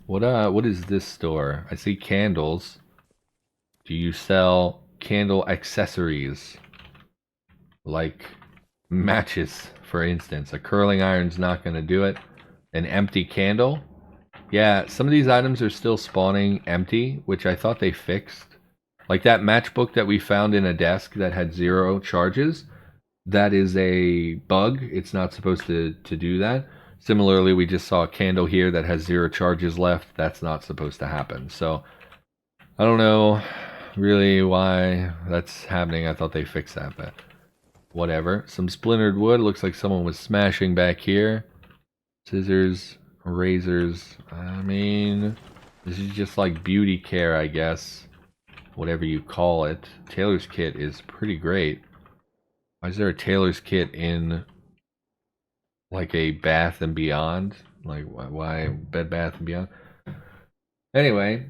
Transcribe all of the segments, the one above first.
What is this store? I see candles. Do you sell candle accessories? Like matches, for instance. A curling iron's not going to do it. An empty candle? Yeah, some of these items are still spawning empty, which I thought they fixed. Like that matchbook that we found in a desk that had 0 charges. That is a bug. It's not supposed to do that. Similarly, we just saw a candle here that has 0 charges left. That's not supposed to happen. So I don't know really why that's happening. I thought they fixed that, but whatever. Some splintered wood. Looks like someone was smashing back here. Scissors, razors. I mean, this is just like beauty care, I guess. Whatever you call it. Tailor's kit is pretty great. Why is there a tailor's kit in like a Bath and Beyond? Like why Bed Bath and Beyond? Anyway,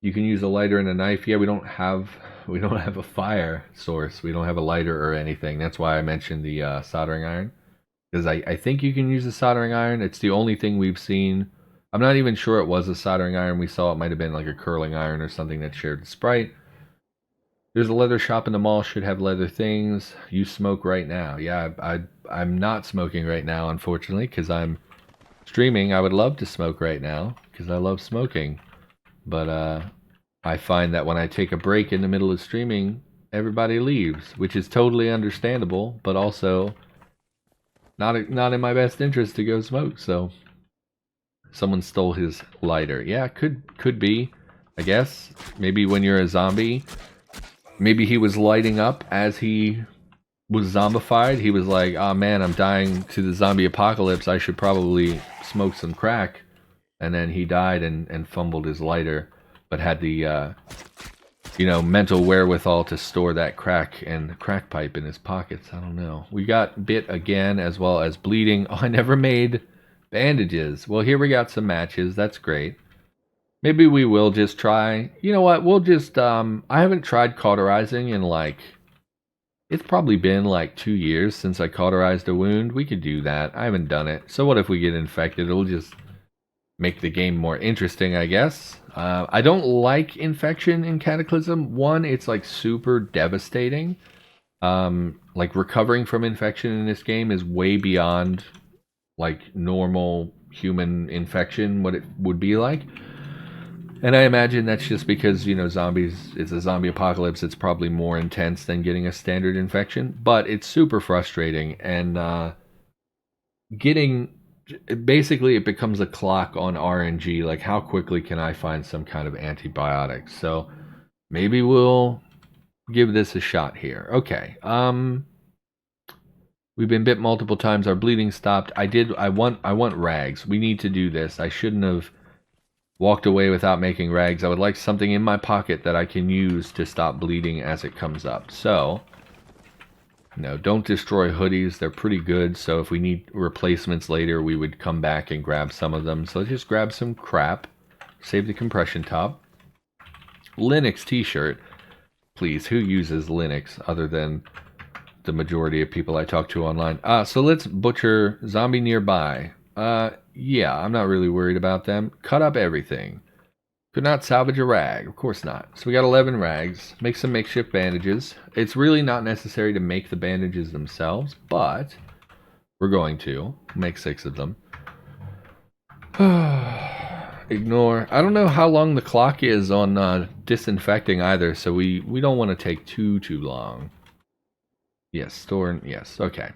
you can use a lighter and a knife. Yeah, we don't have a fire source. We don't have a lighter or anything. That's why I mentioned the soldering iron, because I think you can use a soldering iron. It's the only thing we've seen. I'm not even sure it was a soldering iron. We saw it might have been like a curling iron or something that shared the sprite. There's a leather shop in the mall, should have leather things. You smoke right now. Yeah, I'm not smoking right now, unfortunately, because I'm streaming. I would love to smoke right now, because I love smoking. But I find that when I take a break in the middle of streaming, everybody leaves, which is totally understandable, but also not in my best interest to go smoke. So someone stole his lighter. Yeah, could be, I guess. Maybe when you're a zombie, maybe he was lighting up as he was zombified. He was like, oh man, I'm dying to the zombie apocalypse. I should probably smoke some crack. And then he died and fumbled his lighter, but had the, mental wherewithal to store that crack and crack pipe in his pockets. I don't know. We got bit again, as well as bleeding. Oh, I never made bandages. Well, here we got some matches. That's great. Maybe we will just try. You know what? We'll just, I haven't tried cauterizing in it's probably been like 2 years since I cauterized a wound. We could do that. I haven't done it. So what if we get infected? It'll just make the game more interesting, I guess. I don't like infection in Cataclysm. One, it's like super devastating. Like recovering from infection in this game is way beyond like normal human infection, what it would be like. And I imagine that's just because, zombies, it's a zombie apocalypse. It's probably more intense than getting a standard infection. But it's super frustrating. And basically it becomes a clock on RNG. Like, how quickly can I find some kind of antibiotics? So maybe we'll give this a shot here. Okay. We've been bit multiple times. Our bleeding stopped. I want rags. We need to do this. I shouldn't have walked away without making rags. I would like something in my pocket that I can use to stop bleeding as it comes up. So, no, don't destroy hoodies. They're pretty good. So if we need replacements later, we would come back and grab some of them. So let's just grab some crap. Save the compression top. Linux t-shirt. Please, who uses Linux other than the majority of people I talk to online? So let's butcher zombie nearby. Yeah, I'm not really worried about them. Cut up everything. Could not salvage a rag. Of course not. So we got 11 rags. Make some makeshift bandages. It's really not necessary to make the bandages themselves, but we're going to make 6 of them. Ignore. I don't know how long the clock is on disinfecting either, so we don't want to take too long. Yes, store. Yes, okay.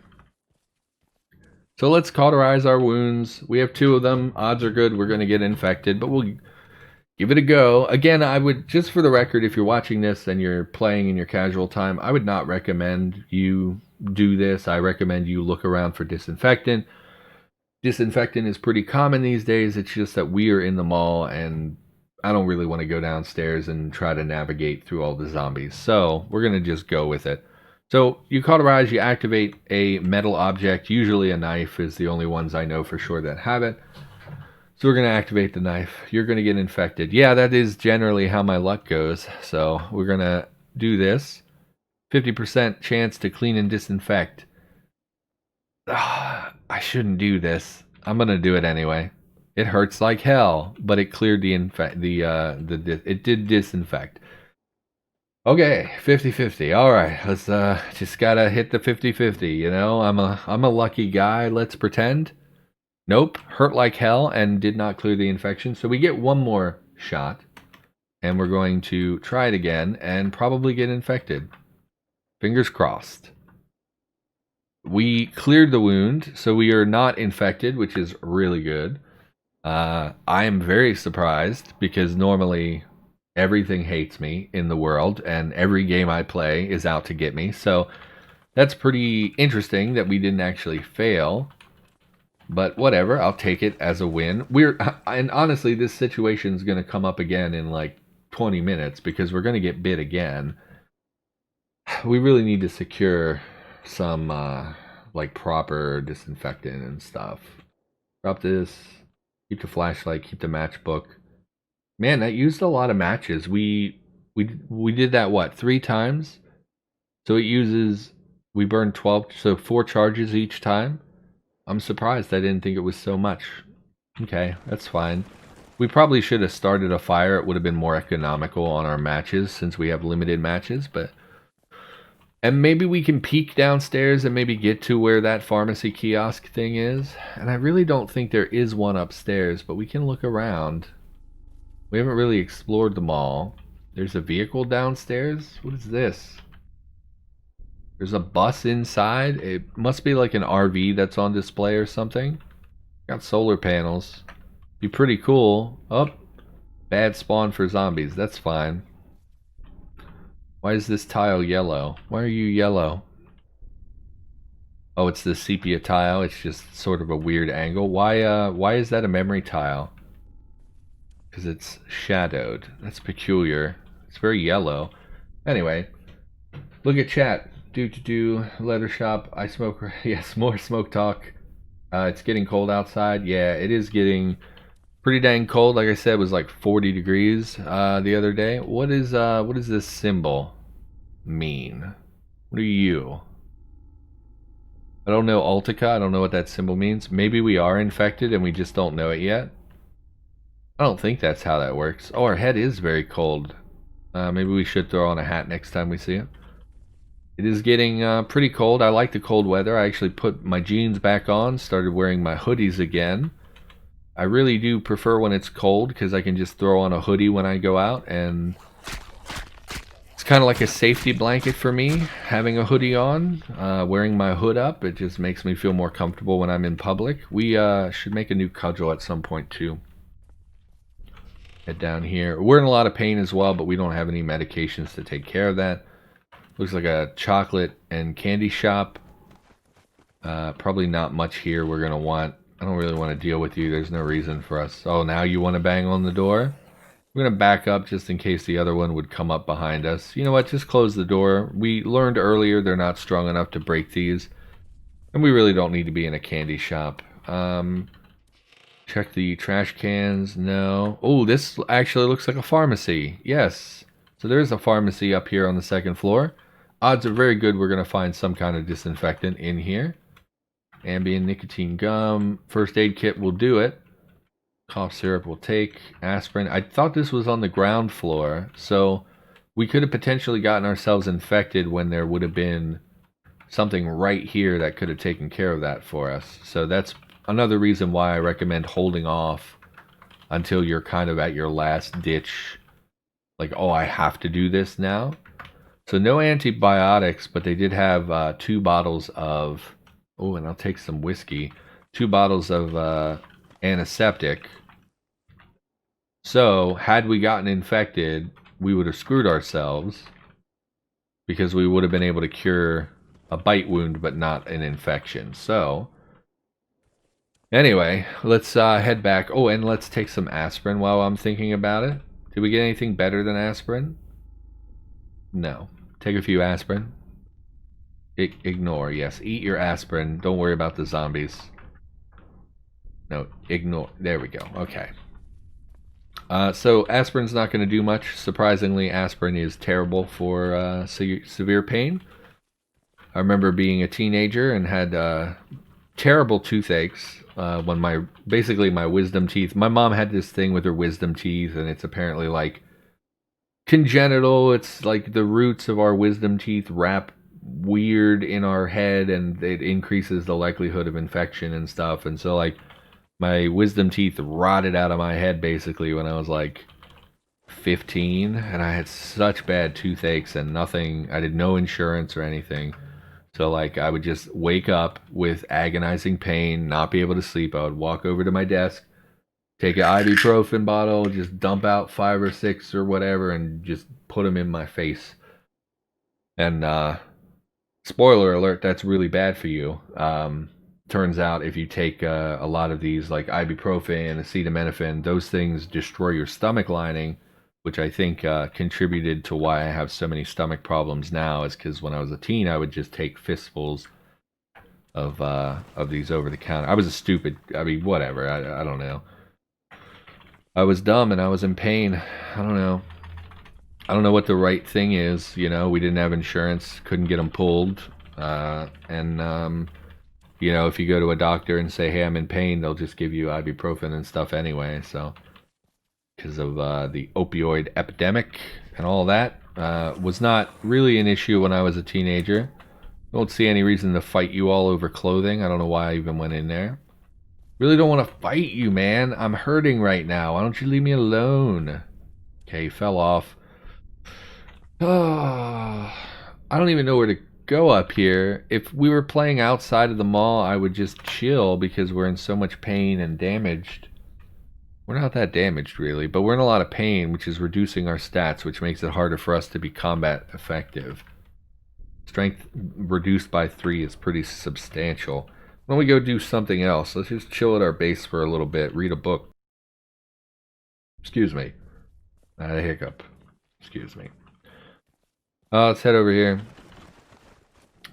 So let's cauterize our wounds. We have 2 of them. Odds are good we're going to get infected, but we'll give it a go. Again, I would, just for the record, if you're watching this and you're playing in your casual time, I would not recommend you do this. I recommend you look around for disinfectant. Disinfectant is pretty common these days. It's just that we are in the mall and I don't really want to go downstairs and try to navigate through all the zombies. So we're going to just go with it. So you cauterize, you activate a metal object. Usually a knife is the only ones I know for sure that have it. So we're going to activate the knife. You're going to get infected. Yeah, that is generally how my luck goes. So we're going to do this. 50% chance to clean and disinfect. I shouldn't do this. I'm going to do it anyway. It hurts like hell, but it cleared it did disinfect. Okay, 50-50. All right, let's just gotta hit the 50-50, you know? I'm a lucky guy, let's pretend. Nope, hurt like hell and did not clear the infection. So we get one more shot, and we're going to try it again and probably get infected. Fingers crossed. We cleared the wound, so we are not infected, which is really good. I am very surprised because normally everything hates me in the world, and every game I play is out to get me. So that's pretty interesting that we didn't actually fail. But whatever, I'll take it as a win. And honestly, this situation is going to come up again in like 20 minutes because we're going to get bit again. We really need to secure some like proper disinfectant and stuff. Drop this. Keep the flashlight. Keep the matchbook. Man, that used a lot of matches. We did that, what, 3 times? So it uses, we burned 12, so 4 charges each time. I'm surprised. I didn't think it was so much. Okay, that's fine. We probably should have started a fire. It would have been more economical on our matches since we have limited matches, but... And maybe we can peek downstairs and maybe get to where that pharmacy kiosk thing is. And I really don't think there is one upstairs, but we can look around. We haven't really explored them all. There's a vehicle downstairs. What is this? There's a bus inside. It must be like an RV that's on display or something. Got solar panels. Be pretty cool. Oh, bad spawn for zombies. That's fine. Why is this tile yellow? Why are you yellow? Oh, it's the sepia tile. It's just sort of a weird angle. Why is that a memory tile? Because it's shadowed. That's peculiar. It's very yellow. Anyway, look at chat. Leather shop. I smoke. Yes, more smoke talk. It's getting cold outside. Yeah, it is getting pretty dang cold. Like I said, it was like 40 degrees the other day. What does this symbol mean? What are you? I don't know Altica. I don't know what that symbol means. Maybe we are infected and we just don't know it yet. I don't think that's how that works. Oh, our head is very cold. Maybe we should throw on a hat next time we see it. It is getting pretty cold. I like the cold weather. I actually put my jeans back on, started wearing my hoodies again. I really do prefer when it's cold because I can just throw on a hoodie when I go out, and it's kind of like a safety blanket for me, having a hoodie on, wearing my hood up. It just makes me feel more comfortable when I'm in public. We should make a new cudgel at some point too. Head down here. We're in a lot of pain as well, but we don't have any medications to take care of that. Looks like a chocolate and candy shop. Probably not much here we're going to want. I don't really want to deal with you. There's no reason for us. Oh, now you want to bang on the door? We're going to back up just in case the other one would come up behind us. You know what? Just close the door. We learned earlier they're not strong enough to break these. And we really don't need to be in a candy shop. Check the trash cans. No. Oh, this actually looks like a pharmacy. Yes. So there's a pharmacy up here on the 2nd floor. Odds are very good we're going to find some kind of disinfectant in here. Ambien, nicotine gum. First aid kit will do it. Cough syrup will take. Aspirin. I thought this was on the ground floor. So we could have potentially gotten ourselves infected when there would have been something right here that could have taken care of that for us. So that's another reason why I recommend holding off until you're kind of at your last ditch. Like, oh, I have to do this now. So no antibiotics, but they did have 2 bottles of... Oh, and I'll take some whiskey. 2 bottles of antiseptic. So, had we gotten infected, we would have screwed ourselves. Because we would have been able to cure a bite wound, but not an infection. So... Anyway, let's head back. Oh, and let's take some aspirin while I'm thinking about it. Did we get anything better than aspirin? No. Take a few aspirin. Ignore, yes. Eat your aspirin. Don't worry about the zombies. No, ignore. There we go. Okay. So aspirin's not going to do much. Surprisingly, aspirin is terrible for severe pain. I remember being a teenager and had terrible toothaches when basically my wisdom teeth. My mom had this thing with her wisdom teeth, and it's apparently like congenital. It's like the roots of our wisdom teeth wrap weird in our head, and it increases the likelihood of infection and stuff. And so like my wisdom teeth rotted out of my head basically when I was like 15, and I had such bad toothaches and nothing. I did no insurance or anything. So like I would just wake up with agonizing pain, not be able to sleep. I would walk over to my desk, take an ibuprofen bottle, just dump out 5 or 6 or whatever, and just put them in my face. And spoiler alert, that's really bad for you. Turns out if you take a lot of these like ibuprofen, acetaminophen, those things destroy your stomach lining, which I think contributed to why I have so many stomach problems now, is because when I was a teen, I would just take fistfuls of these over the counter. I was a stupid, I mean, whatever, I don't know. I was dumb and I was in pain. I don't know. I don't know what the right thing is. You know, we didn't have insurance, couldn't get them pulled. You know, if you go to a doctor and say, hey, I'm in pain, they'll just give you ibuprofen and stuff anyway. So, because of the opioid epidemic and all that, was not really an issue when I was a teenager. Don't see any reason to fight you all over clothing. I don't know why I even went in there. Really don't want to fight you, man. I'm hurting right now. Why don't you leave me alone? Okay, fell off. Oh, I don't even know where to go up here. If we were playing outside of the mall, I would just chill because we're in so much pain and damaged. We're not that damaged, really, but we're in a lot of pain, which is reducing our stats, which makes it harder for us to be combat effective. Strength reduced by 3 is pretty substantial. Why don't we go do something else? Let's just chill at our base for a little bit, read a book. Excuse me. I had a hiccup. Excuse me. Let's head over here.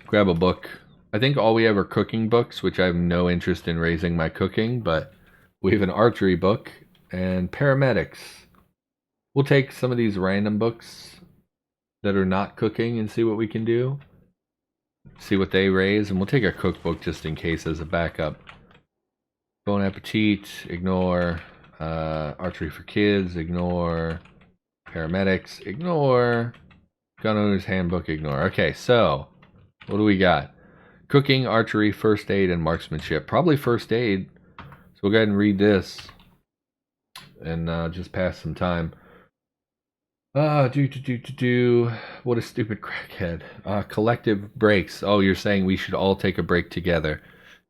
Grab a book. I think all we have are cooking books, which I have no interest in raising my cooking, but we have an archery book and paramedics. We'll take some of these random books that are not cooking and see what we can do. See what they raise, and we'll take a cookbook just in case as a backup. Bon appetit, ignore. Archery for kids, ignore. Paramedics, ignore. Gun owner's handbook, ignore. Okay, so what do we got? Cooking, archery, first aid, and marksmanship. Probably first aid. So we'll go ahead and read this and just pass some time. What a stupid crackhead. Collective breaks. Oh, you're saying we should all take a break together.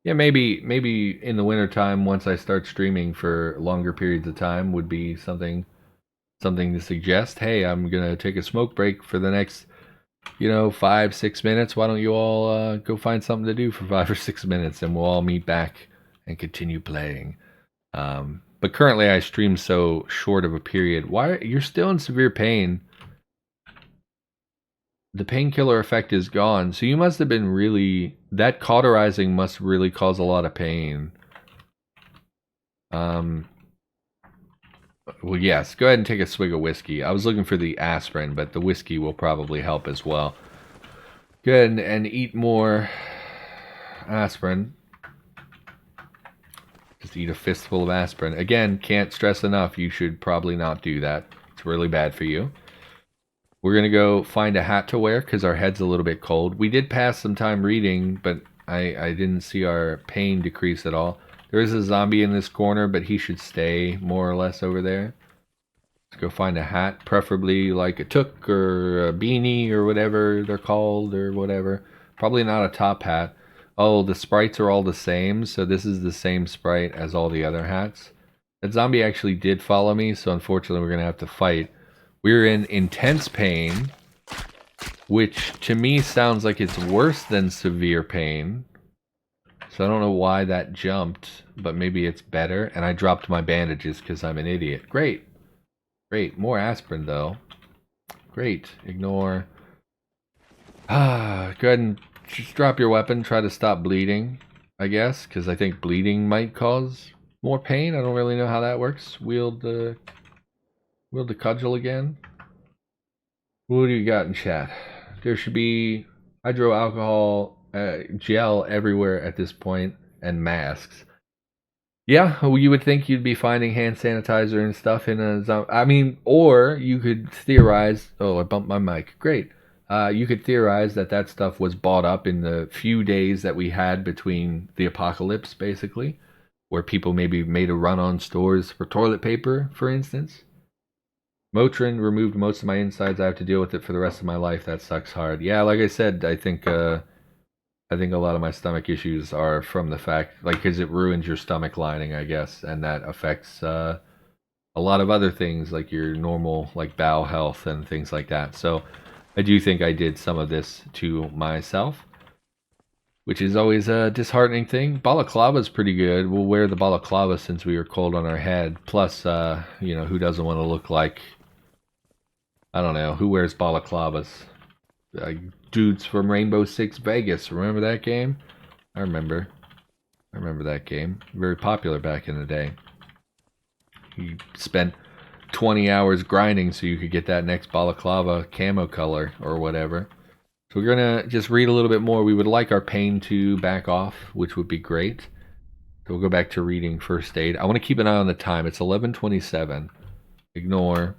Yeah, maybe in the wintertime, once I start streaming for longer periods of time, would be something to suggest. Hey, I'm gonna take a smoke break for the next, 5-6 minutes. Why don't you all go find something to do for 5 or 6 minutes, and we'll all meet back and continue playing. But currently I stream so short of a period. Why you're still in severe pain? The painkiller effect is gone, so you must have been really, that cauterizing must really cause a lot of pain. Well, yes, go ahead and take a swig of whiskey. I was looking for the aspirin, but the whiskey will probably help as well. Go ahead and eat more aspirin. Just eat a fistful of aspirin. Again, can't stress enough, you should probably not do that. It's really bad for you. We're going to go find a hat to wear because our head's a little bit cold. We did pass some time reading, but I didn't see our pain decrease at all. There is a zombie in this corner, but he should stay more or less over there. Let's go find a hat, preferably like a toque or a beanie or whatever they're called or whatever. Probably not a top hat. Oh, the sprites are all the same, so this is the same sprite as all the other hats. That zombie actually did follow me, so unfortunately we're going to have to fight. We're in intense pain, which to me sounds like it's worse than severe pain. So I don't know why that jumped, but maybe it's better. And I dropped my bandages because I'm an idiot. Great. Great. More aspirin, though. Great. Ignore. Go ahead and just drop your weapon. Try to stop bleeding, I guess, because I think bleeding might cause more pain. I don't really know how that works. Wield the cudgel again. What do you got in chat? There should be hydroalcohol gel everywhere at this point, and masks. Yeah, well, you would think you'd be finding hand sanitizer and stuff in a zombie. I mean, or you could theorize. Oh, I bumped my mic. Great. You could theorize that that stuff was bought up in the few days that we had between the apocalypse, basically, where people maybe made a run on stores for toilet paper, for instance. Motrin removed most of my insides. I have to deal with it for the rest of my life. That sucks hard. Yeah, like I said, I think a lot of my stomach issues are from the fact, like, because it ruins your stomach lining, I guess, and that affects a lot of other things, like your normal, like, bowel health and things like that. So I do think I did some of this to myself, which is always a disheartening thing. Balaclava's pretty good. We'll wear the balaclava since we were cold on our head. Plus, you know, who doesn't want to look like, I don't know, who wears balaclavas? Dudes from Rainbow Six Vegas. Remember that game? I remember that game. Very popular back in the day. You spent 20 hours grinding so you could get that next balaclava camo color or whatever. So we're gonna just read a little bit more. We would like our pain to back off, which would be great. So we'll go back to reading first aid. I want to keep an eye on the time. It's 11:27. Ignore.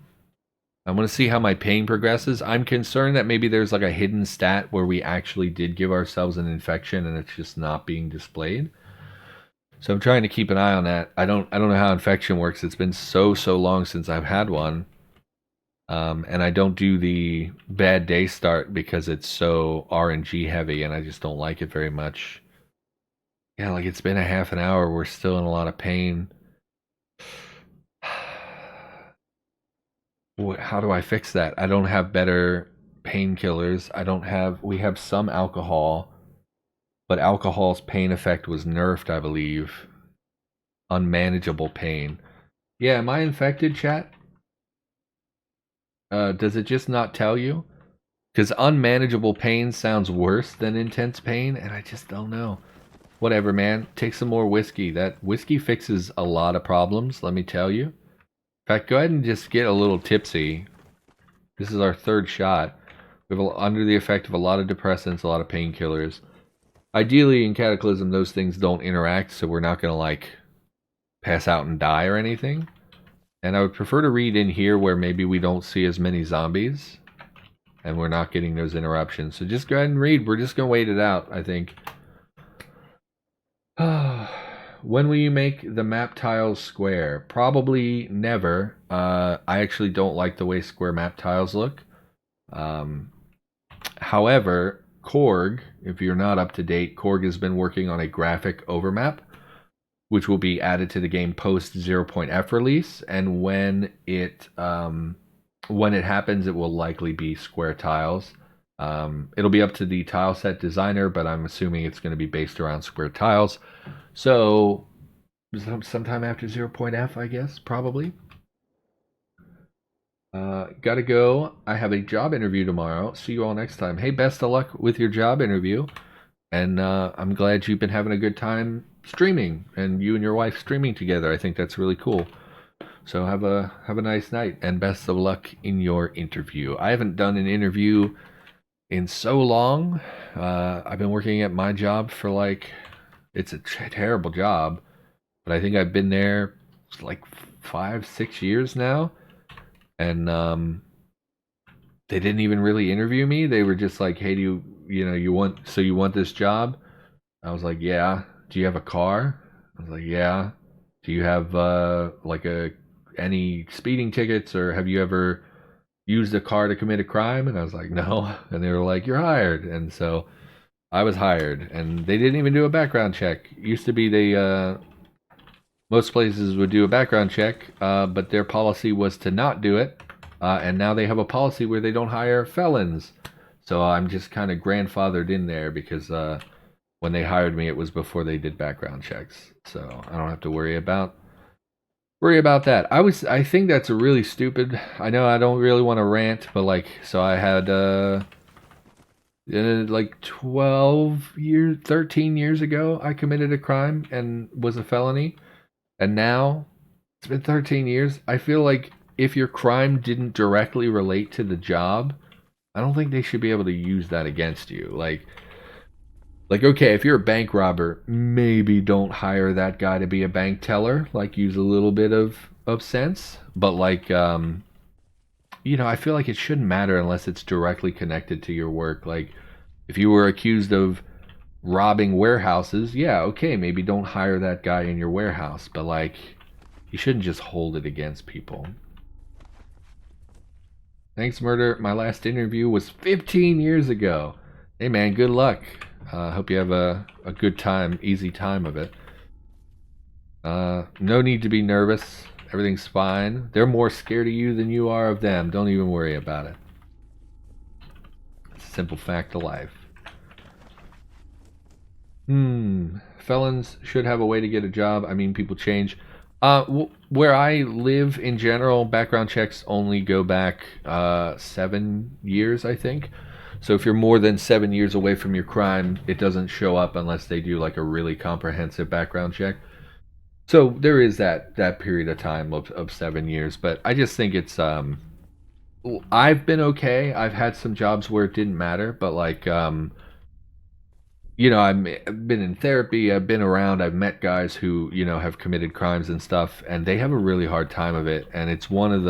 I want to see how my pain progresses. I'm concerned that maybe there's like a hidden stat where we actually did give ourselves an infection and it's just not being displayed. So I'm trying to keep an eye on that. I don't know how infection works. It's been so long since I've had one. And I don't do the bad day start because it's so RNG heavy and I just don't like it very much. Yeah, like it's been a half an hour. We're still in a lot of pain. How do I fix that? I don't have better painkillers. We have some alcohol, but alcohol's pain effect was nerfed, I believe. Unmanageable pain. Yeah, am I infected, chat? Does it just not tell you? Because unmanageable pain sounds worse than intense pain, and I just don't know. Whatever, man. Take some more whiskey. That whiskey fixes a lot of problems, let me tell you. In fact, go ahead and just get a little tipsy. This is our third shot. We're under the effect of a lot of depressants, a lot of painkillers. Ideally, in Cataclysm, those things don't interact, so we're not going to, like, pass out and die or anything. And I would prefer to read in here where maybe we don't see as many zombies, and we're not getting those interruptions. So just go ahead and read. We're just going to wait it out, I think. When will you make the map tiles square? Probably never. I actually don't like the way square map tiles look. However, Korg, if you're not up to date, Korg has been working on a graphic overmap, which will be added to the game post 0.f release. And when it happens, it will likely be square tiles. It'll be up to the tile set designer, but I'm assuming it's going to be based around square tiles. So, sometime after 0.f, I guess, probably. Gotta go. I have a job interview tomorrow. See you all next time. Hey, best of luck with your job interview. And I'm glad you've been having a good time streaming, and you and your wife streaming together. I think that's really cool. So have a nice night, and best of luck in your interview. I haven't done an interview in so long. I've been working at my job for like, it's a terrible job, but I think I've been there like 5-6 years now, and they didn't even really interview me. They were just like, hey, you want this job? I was like, yeah. Do you have a car? I was like, yeah. Do you have any speeding tickets, or have you ever used a car to commit a crime? And I was like, no. And they were like, you're hired. And so I was hired, and they didn't even do a background check. It used to be most places would do a background check, but their policy was to not do it. And now they have a policy where they don't hire felons. So I'm just kind of grandfathered in there because when they hired me, it was before they did background checks. So I don't have to worry about that. I think that's a really stupid. I know I don't really want to rant, but like, so I had like 13 years ago, I committed a crime and was a felony. And now it's been 13 years. I feel like if your crime didn't directly relate to the job, I don't think they should be able to use that against you. Like, Like, okay, if you're a bank robber, maybe don't hire that guy to be a bank teller. Like, use a little bit of sense. But like, I feel like it shouldn't matter unless it's directly connected to your work. Like, if you were accused of robbing warehouses, yeah, okay, maybe don't hire that guy in your warehouse. But like, you shouldn't just hold it against people. Thanks, Murder. My last interview was 15 years ago. Hey, man, good luck. Hope you have a good time, easy time of it. No need to be nervous. Everything's fine. They're more scared of you than you are of them. Don't even worry about it. It's a simple fact of life. Felons should have a way to get a job. I mean, people change. Where I live in general, background checks only go back 7 years, I think. So if you're more than 7 years away from your crime, it doesn't show up unless they do like a really comprehensive background check. So there is that period of time of 7 years, but I just think it's I've been okay. I've had some jobs where it didn't matter, but like I've been in therapy, I've been around, I've met guys who, have committed crimes and stuff, and they have a really hard time of it, and it's one of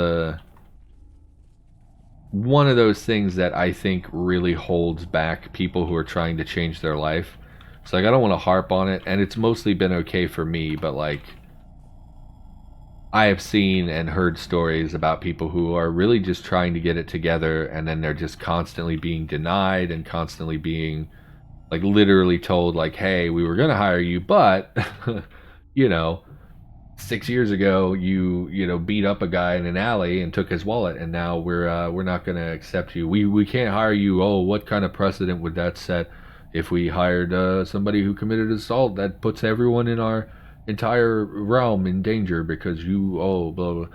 those things that I think really holds back people who are trying to change their life. So like I don't want to harp on it, and it's mostly been okay for me, but like I have seen and heard stories about people who are really just trying to get it together, and then they're just constantly being denied and constantly being like literally told like, hey, we were gonna hire you, but 6 years ago you beat up a guy in an alley and took his wallet, and now we're not gonna accept you. We can't hire you. Oh, what kind of precedent would that set if we hired somebody who committed assault? That puts everyone in our entire realm in danger because you blah, blah.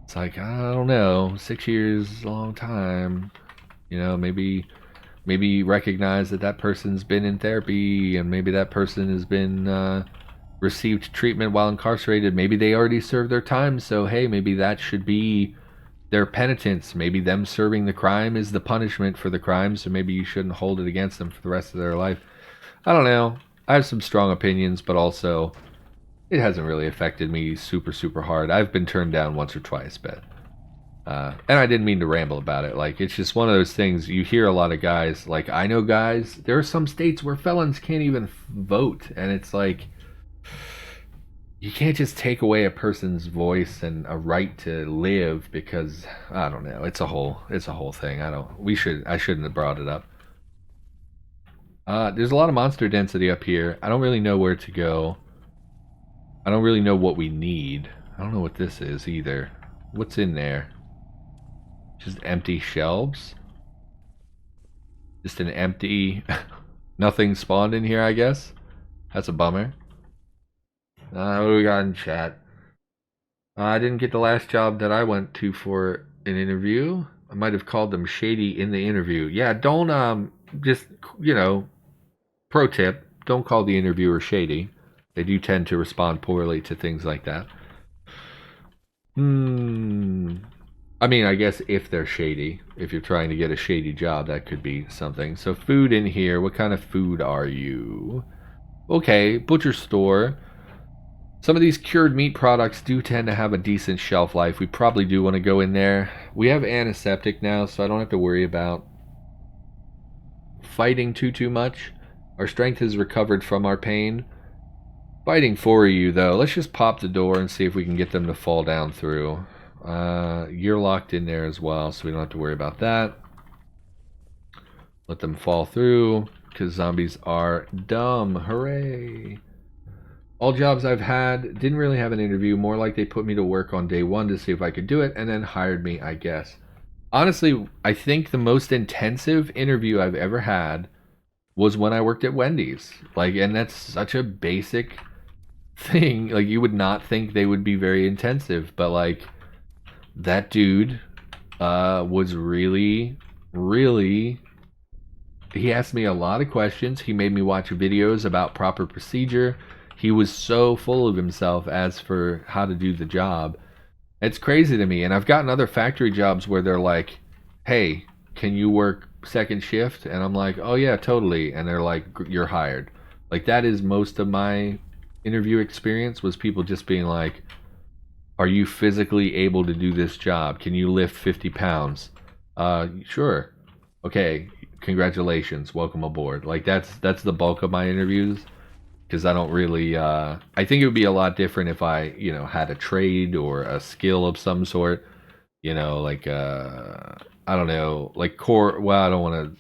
It's like, I don't know, 6 years is a long time. Maybe recognize that person's been in therapy, and maybe that person has been received treatment while incarcerated. Maybe they already served their time, so hey, maybe that should be their penitence. Maybe them serving the crime is the punishment for the crime, so maybe you shouldn't hold it against them for the rest of their life. I don't know. I have some strong opinions, but also it hasn't really affected me super, super hard. I've been turned down once or twice, but and I didn't mean to ramble about it. Like, it's just one of those things. You hear a lot of guys, like, I know guys, there are some states where felons can't even vote, and it's like, you can't just take away a person's voice and a right to live because, I don't know, it's a whole thing. I shouldn't have brought it up. There's a lot of monster density up here. I don't really know where to go. I don't really know what we need. I don't know what this is either. What's in there? Just empty shelves? Just an empty... Nothing spawned in here, I guess? That's a bummer. What do we got in chat? I didn't get the last job that I went to for an interview. I might have called them shady in the interview. Yeah, don't, just, pro tip, don't call the interviewer shady. They do tend to respond poorly to things like that. I mean, I guess if they're shady, if you're trying to get a shady job, that could be something. So food in here, what kind of food are you? Okay, butcher store. Some of these cured meat products do tend to have a decent shelf life. We probably do want to go in there. We have antiseptic now, so I don't have to worry about fighting too much. Our strength has recovered from our pain. Fighting for you, though. Let's just pop the door and see if we can get them to fall down through. You're locked in there as well, so we don't have to worry about that. Let them fall through, because zombies are dumb. Hooray! All jobs I've had didn't really have an interview. More like they put me to work on day one to see if I could do it, and then hired me, I guess. Honestly, I think the most intensive interview I've ever had was when I worked at Wendy's. Like, and that's such a basic thing. Like, you would not think they would be very intensive, but like, that dude was really, he asked me a lot of questions. He made me watch videos about proper procedure. He was so full of himself as for how to do the job. It's crazy to me. And I've gotten other factory jobs where they're like, hey, can you work second shift? And I'm like, oh yeah, totally. And they're like, you're hired. Like that is most of my interview experience, was people just being like, are you physically able to do this job? Can you lift 50 pounds? Sure. Okay, congratulations, welcome aboard. Like that's the bulk of my interviews, because I don't really I think it would be a lot different if I, had a trade or a skill of some sort, like I don't know, like core, well, I don't want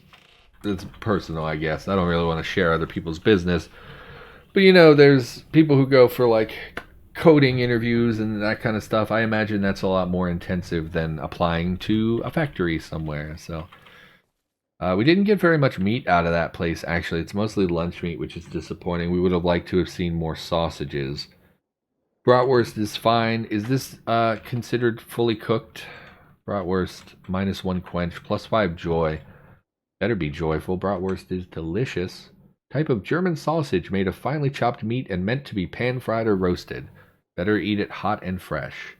to, it's personal, I guess. I don't really want to share other people's business. But there's people who go for like coding interviews and that kind of stuff. I imagine that's a lot more intensive than applying to a factory somewhere. So we didn't get very much meat out of that place, actually. It's mostly lunch meat, which is disappointing. We would have liked to have seen more sausages. Bratwurst is fine. Is this considered fully cooked? Bratwurst, -1 quench, +5 joy. Better be joyful. Bratwurst is delicious. Type of German sausage made of finely chopped meat and meant to be pan-fried or roasted. Better eat it hot and fresh.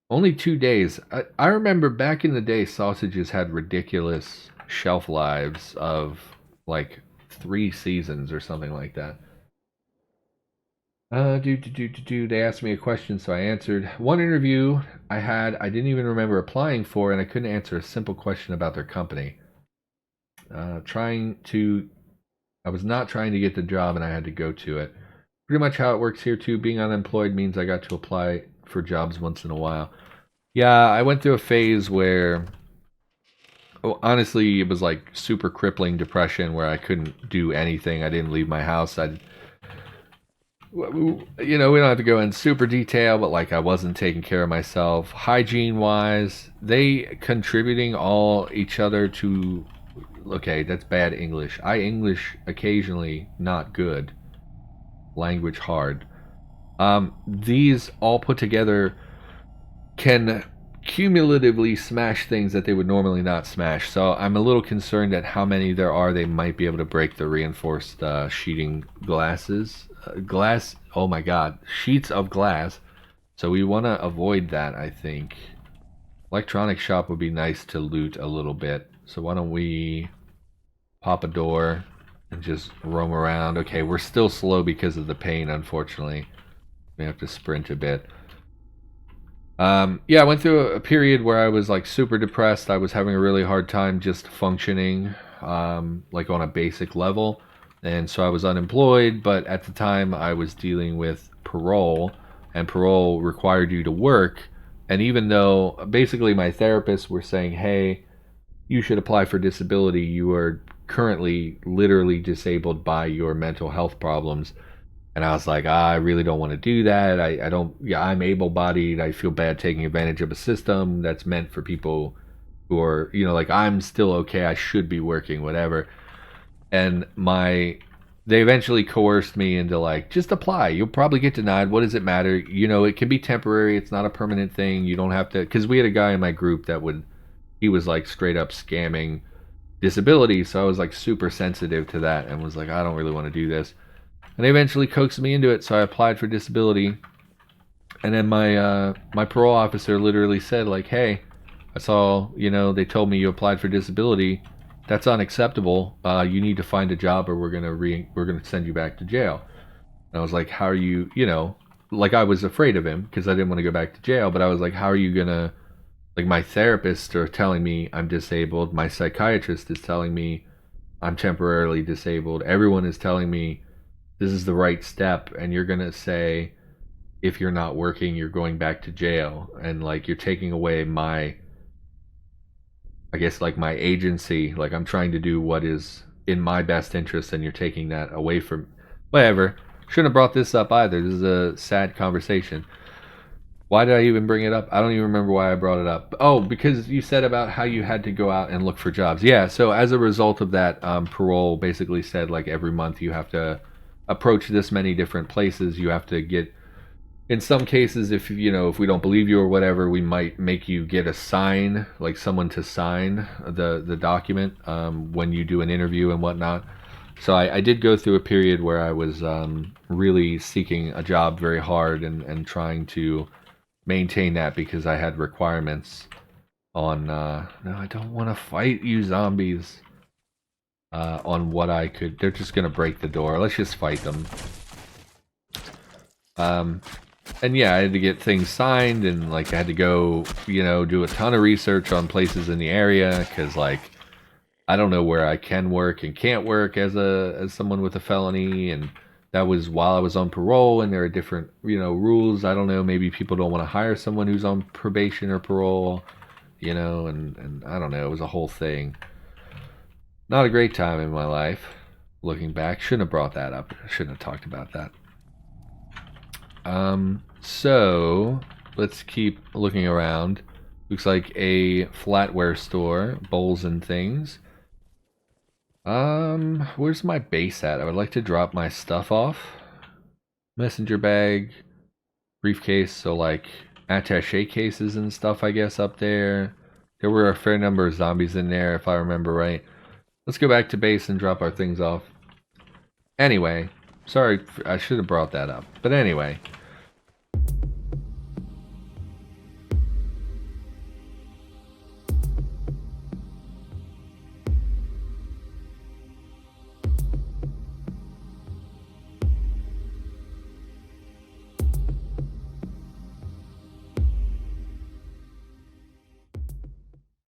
Only 2 days. I remember back in the day, sausages had ridiculous shelf lives of like 3 seasons or something like that. They asked me a question, so I answered. One interview I had, I didn't even remember applying for, and I couldn't answer a simple question about their company. I was not trying to get the job, and I had to go to it. Pretty much how it works here too. Being unemployed means I got to apply for jobs once in a while. Yeah, I went through a phase where, honestly, it was like super crippling depression where I couldn't do anything. I didn't leave my house. We don't have to go in super detail, but like I wasn't taking care of myself. Hygiene wise, they contributing all each other to, okay, that's bad English. English occasionally not good. Language hard. These all put together can cumulatively smash things that they would normally not smash. So I'm a little concerned at how many there are. They might be able to break the reinforced sheeting glasses. Oh my god, sheets of glass. So we want to avoid that, I think. Electronic shop would be nice to loot a little bit. So why don't we pop a door and just roam around. Okay, we're still slow because of the pain, unfortunately. We have to sprint a bit. Yeah, I went through a period where I was like super depressed. I was having a really hard time just functioning, like on a basic level. And so I was unemployed, but at the time I was dealing with parole, and parole required you to work. And even though basically my therapists were saying, hey, you should apply for disability, you are currently literally disabled by your mental health problems. And I was like, I really don't want to do that. I don't, yeah, I'm able-bodied. I feel bad taking advantage of a system that's meant for people who are, like I'm still okay. I should be working, whatever. And they eventually coerced me into like, just apply. You'll probably get denied. What does it matter? It can be temporary. It's not a permanent thing. You don't have to, because we had a guy in my group he was like straight up scamming disability. So I was like super sensitive to that and was like, I don't really want to do this. And they eventually coaxed me into it, so I applied for disability. And then my parole officer literally said, like, hey, I saw, they told me you applied for disability. That's unacceptable. You need to find a job, or we're gonna send you back to jail. And I was like, how are you, like I was afraid of him because I didn't want to go back to jail. But I was like, how are you gonna, like my therapists are telling me I'm disabled. My psychiatrist is telling me I'm temporarily disabled. Everyone is telling me this is the right step, and you're gonna say if you're not working you're going back to jail, and like you're taking away my, I guess, like my agency. Like I'm trying to do what is in my best interest, and you're taking that away from, whatever. Shouldn't have brought this up either. This is a sad conversation. Why did I even bring it up? I don't even remember why I brought it up. Oh, because you said about how you had to go out and look for jobs. Yeah, so as a result of that, parole basically said like every month you have to approach this many different places. You have to get, in some cases, if we don't believe you or whatever, we might make you get a sign, like someone to sign the document when you do an interview and whatnot. So I did go through a period where I was really seeking a job very hard and trying to maintain that because I had requirements. on no, I don't want to fight you zombies. On what I could. They're just gonna break the door. Let's just fight them. And yeah, I had to get things signed, and like I had to go, you know, do a ton of research on places in the area, because like I don't know where I can work and can't work as someone with a felony, and that was while I was on parole, and there are different, you know, rules. I don't know, maybe people don't want to hire someone who's on probation or parole, you know, and I don't know, it was a whole thing. Not a great time in my life, looking back. Shouldn't have brought that up. Shouldn't have talked about that. So let's keep looking around. Looks like a flatware store, bowls and things. Where's my base at? I would like to drop my stuff off. Messenger bag, briefcase, so like attaché cases and stuff, I guess, up there. There were a fair number of zombies in there, if I remember right. Let's go back to base and drop our things off. Anyway, sorry, I should have brought that up. But anyway,